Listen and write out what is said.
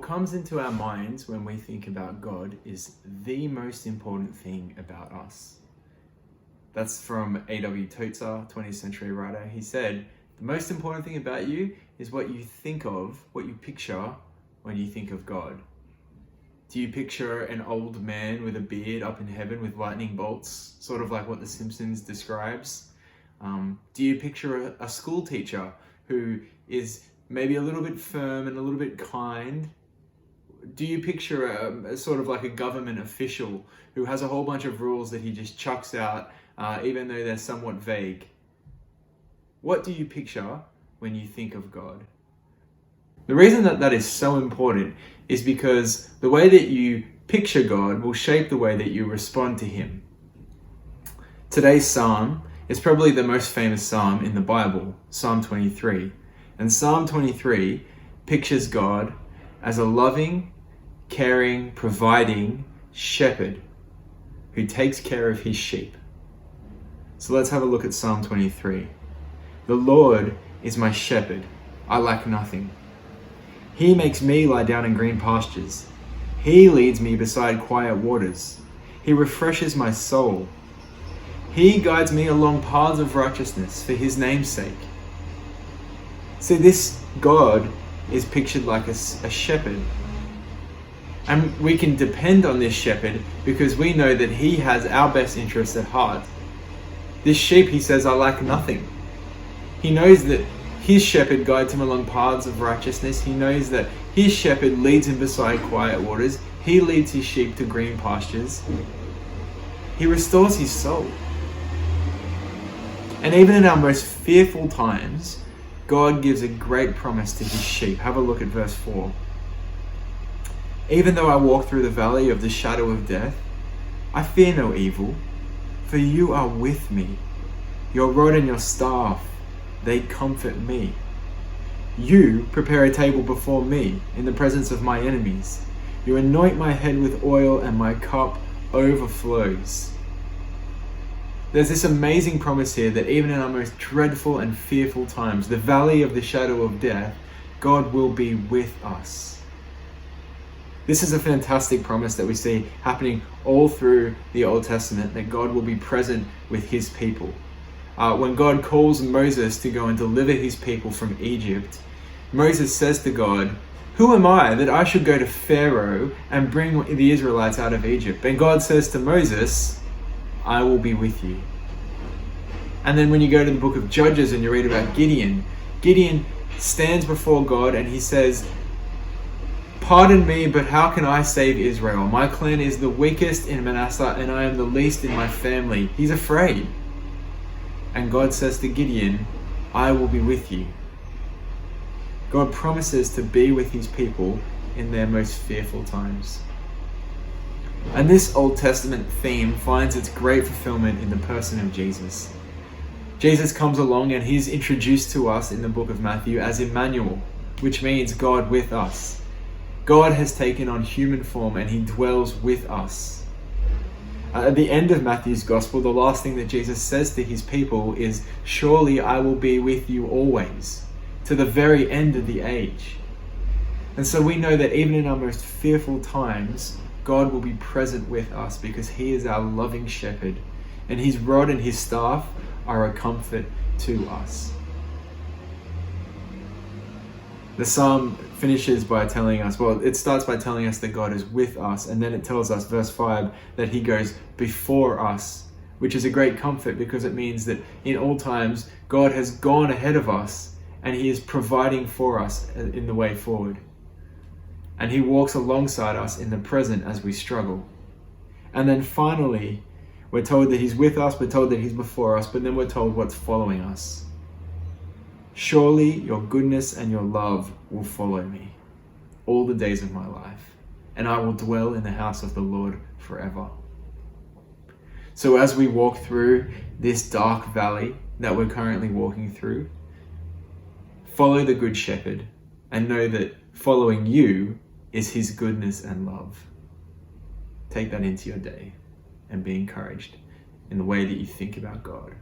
what comes into our minds when we think about God is the most important thing about us. That's from A.W. Tozer, 20th century writer. He said, the most important thing about you is what you think of, what you picture when you think of God. Do you picture an old man with a beard up in heaven with lightning bolts, sort of like what The Simpsons describes? Do you picture a school teacher who is maybe a little bit firm and a little bit kind? Do you picture a sort of like a government official who has a whole bunch of rules that he just chucks out, even though they're somewhat vague? What do you picture when you think of God? The reason that is so important is because the way that you picture God will shape the way that you respond to Him. Today's psalm is probably the most famous psalm in the Bible, Psalm 23. And Psalm 23 pictures God as a loving, caring, providing shepherd who takes care of his sheep. So let's have a look at Psalm 23. The Lord is my shepherd, I lack nothing. He makes me lie down in green pastures. He leads me beside quiet waters. He refreshes my soul. He guides me along paths of righteousness for his name's sake. See, this God is pictured like a shepherd. And we can depend on this shepherd because we know that he has our best interests at heart. This sheep, he says, I lack nothing. He knows that his shepherd guides him along paths of righteousness. He knows that his shepherd leads him beside quiet waters. He leads his sheep to green pastures. He restores his soul. And even in our most fearful times, God gives a great promise to his sheep. Have a look at verse 4. Even though I walk through the valley of the shadow of death, I fear no evil, for you are with me. Your rod and your staff, they comfort me. You prepare a table before me in the presence of my enemies. You anoint my head with oil and my cup overflows. There's this amazing promise here that even in our most dreadful and fearful times, the valley of the shadow of death, God will be with us. This is a fantastic promise that we see happening all through the Old Testament, that God will be present with his people. When God calls Moses to go and deliver his people from Egypt, Moses says to God, who am I that I should go to Pharaoh and bring the Israelites out of Egypt? And God says to Moses, I will be with you. And then when you go to the book of Judges and you read about Gideon, Gideon stands before God and he says, pardon me, but how can I save Israel? My clan is the weakest in Manasseh and I am the least in my family. He's afraid. And God says to Gideon, I will be with you. God promises to be with his people in their most fearful times. And this Old Testament theme finds its great fulfillment in the person of Jesus. Jesus comes along and he's introduced to us in the book of Matthew as Emmanuel, which means God with us. God has taken on human form and he dwells with us. At the end of Matthew's gospel, the last thing that Jesus says to his people is, surely I will be with you always, to the very end of the age. And so we know that even in our most fearful times, God will be present with us because he is our loving shepherd, and his rod and his staff are a comfort to us. The psalm finishes by telling us, it starts by telling us that God is with us, and then it tells us, verse 5, that he goes before us, which is a great comfort because it means that in all times, God has gone ahead of us and he is providing for us in the way forward. And he walks alongside us in the present as we struggle. And then finally, we're told that he's with us, we're told that he's before us, but then we're told what's following us. Surely your goodness and your love will follow me all the days of my life, and I will dwell in the house of the Lord forever. So as we walk through this dark valley that we're currently walking through, follow the Good Shepherd and know that following you is his goodness and love. Take that into your day and be encouraged in the way that you think about God.